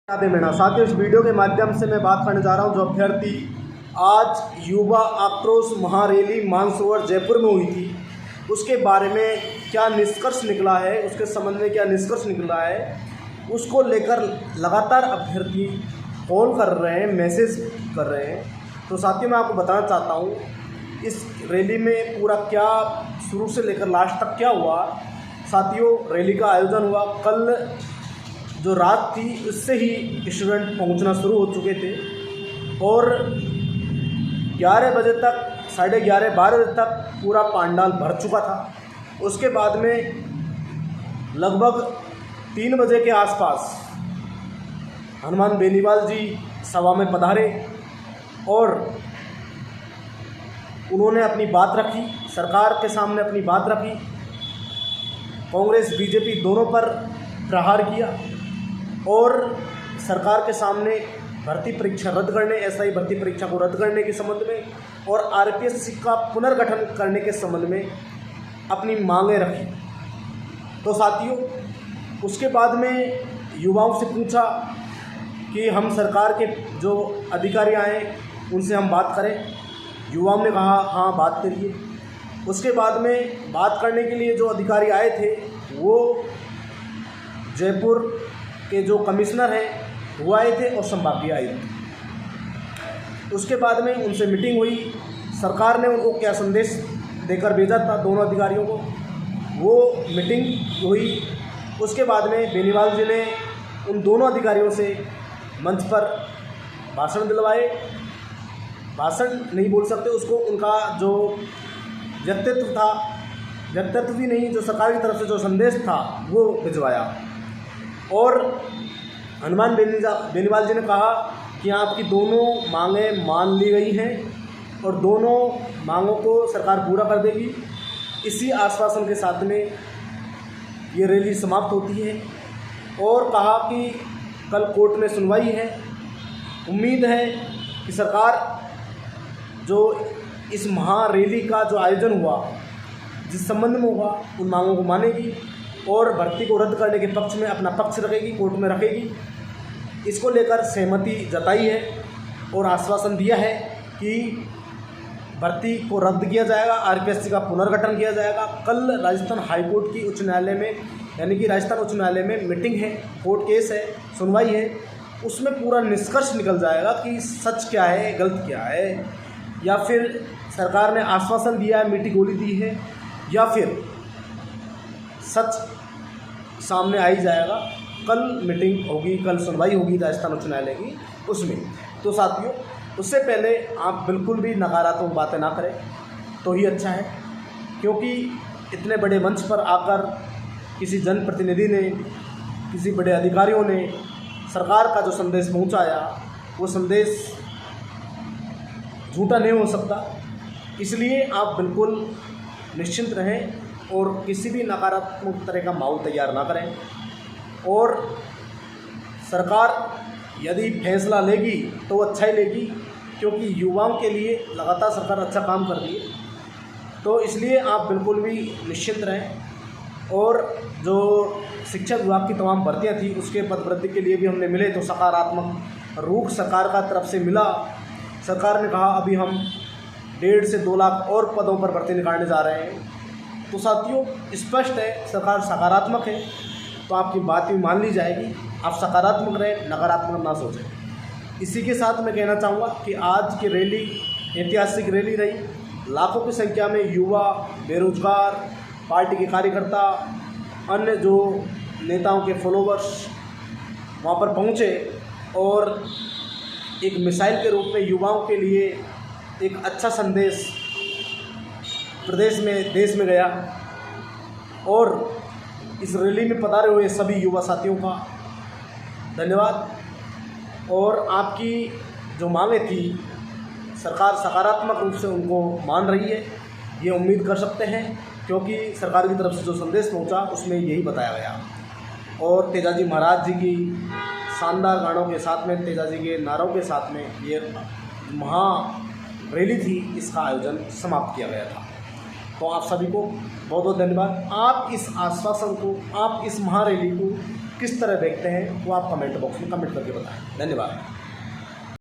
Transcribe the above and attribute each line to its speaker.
Speaker 1: साथियों, इस वीडियो के माध्यम से मैं बात करने जा रहा हूं जो अभ्यर्थी आज युवा आक्रोश महारैली मानसरोवर जयपुर में हुई थी, उसके बारे में क्या निष्कर्ष निकला है, उसके संबंध में क्या निष्कर्ष निकला है, उसको लेकर लगातार अभ्यर्थी कॉल कर रहे हैं, मैसेज कर रहे हैं। तो साथियों, मैं आपको बताना चाहता हूँ इस रैली में पूरा क्या शुरू से लेकर लास्ट तक क्या हुआ। साथियों, रैली का आयोजन हुआ कल, जो रात थी उससे ही स्टूडेंट पहुंचना शुरू हो चुके थे और 11 बजे तक, 11:30 12 बजे तक पूरा पंडाल भर चुका था। उसके बाद में लगभग 3 बजे के आसपास हनुमान बेनीवाल जी सभा में पधारे और उन्होंने अपनी बात रखी, सरकार के सामने अपनी बात रखी। कांग्रेस बीजेपी दोनों पर प्रहार किया और सरकार के सामने भर्ती परीक्षा रद्द करने, एसआई भर्ती परीक्षा को रद्द करने के संबंध में और आरपीएससी का पुनर्गठन करने के संबंध में अपनी मांगें रखी। तो साथियों, उसके बाद में युवाओं से पूछा कि हम सरकार के जो अधिकारी आए उनसे हम बात करें। युवाओं ने कहा हाँ, बात करिए। उसके बाद में बात करने के लिए जो अधिकारी आए थे वो जयपुर के जो कमिश्नर हैं वो आए थे और संभागीय आए थे। उसके बाद में उनसे मीटिंग हुई। सरकार ने उनको क्या संदेश देकर भेजा था दोनों अधिकारियों को, वो मीटिंग हुई। उसके बाद में बेनीवाल जी ने उन दोनों अधिकारियों से मंच पर भाषण दिलवाए। भाषण नहीं बोल सकते उसको, उनका जो व्यक्तित्व था, व्यक्तित्व भी नहीं, जो सरकार की तरफ से जो संदेश था वो भिजवाया। और हनुमान बेनीवाल जी ने कहा कि आपकी दोनों मांगें मान ली गई हैं और दोनों मांगों को सरकार पूरा कर देगी। इसी आश्वासन के साथ में ये रैली समाप्त होती है और कहा कि कल कोर्ट में सुनवाई है। उम्मीद है कि सरकार जो इस महारैली का जो आयोजन हुआ, जिस संबंध में हुआ, उन मांगों को मानेगी और भर्ती को रद्द करने के पक्ष में अपना पक्ष रखेगी, कोर्ट में रखेगी। इसको लेकर सहमति जताई है और आश्वासन दिया है कि भर्ती को रद्द किया जाएगा, आरपीएससी का पुनर्गठन किया जाएगा। कल राजस्थान हाईकोर्ट की उच्च न्यायालय में, यानी कि राजस्थान उच्च न्यायालय में मीटिंग है, कोर्ट केस है, सुनवाई है। उसमें पूरा निष्कर्ष निकल जाएगा कि सच क्या है, गलत क्या है, या फिर सरकार ने आश्वासन दिया है, मीठी गोली दी है, या फिर सच सामने आ ही जाएगा। कल मीटिंग होगी, कल सुनवाई होगी राजस्थान उच्च न्यायालय की उसमें। तो साथियों, उससे पहले आप बिल्कुल भी नकारात्मक बातें ना करें तो ही अच्छा है, क्योंकि इतने बड़े मंच पर आकर किसी जनप्रतिनिधि ने, किसी बड़े अधिकारियों ने सरकार का जो संदेश पहुंचाया, वो संदेश झूठा नहीं हो सकता। इसलिए आप बिल्कुल निश्चिंत रहें और किसी भी नकारात्मक तरह का माहौल तैयार ना करें। और सरकार यदि फैसला लेगी तो अच्छा ही लेगी, क्योंकि युवाओं के लिए लगातार सरकार अच्छा काम कर रही है। तो इसलिए आप बिल्कुल भी निश्चिंत रहें। और जो शिक्षा विभाग की तमाम भर्तियां थी उसके पद वृद्धि के लिए भी हमने मिले तो सकारात्मक रुख सरकार का तरफ से मिला। सरकार ने कहा अभी हम 1.5 से 2 लाख और पदों पर भर्ती निकालने जा रहे हैं। तो साथियों, स्पष्ट है सरकार सकारात्मक है, तो आपकी बात भी मान ली जाएगी। आप सकारात्मक रहें, नकारात्मक ना सोचें। इसी के साथ मैं कहना चाहूँगा कि आज की रैली ऐतिहासिक रैली रही। लाखों की संख्या में युवा, बेरोजगार, पार्टी के कार्यकर्ता, अन्य जो नेताओं के फॉलोवर्स वहाँ पर पहुँचे और एक मिसाइल के रूप में युवाओं के लिए एक अच्छा संदेश प्रदेश में, देश में गया। और इस रैली में पधारे हुए सभी युवा साथियों का धन्यवाद। और आपकी जो मांगें थी सरकार सकारात्मक रूप से उनको मान रही है, ये उम्मीद कर सकते हैं, क्योंकि सरकार की तरफ से जो संदेश पहुंचा उसमें यही बताया गया। और तेजाजी महाराज जी की शानदार गानों के साथ में, तेजाजी के नारों के साथ में ये महा रैली थी, इसका आयोजन समाप्त किया गया था। तो आप सभी को बहुत बहुत धन्यवाद। आप इस आश्वासन को, आप इस महारैली को किस तरह देखते हैं वो आप कमेंट बॉक्स में कमेंट करके बताएं। धन्यवाद।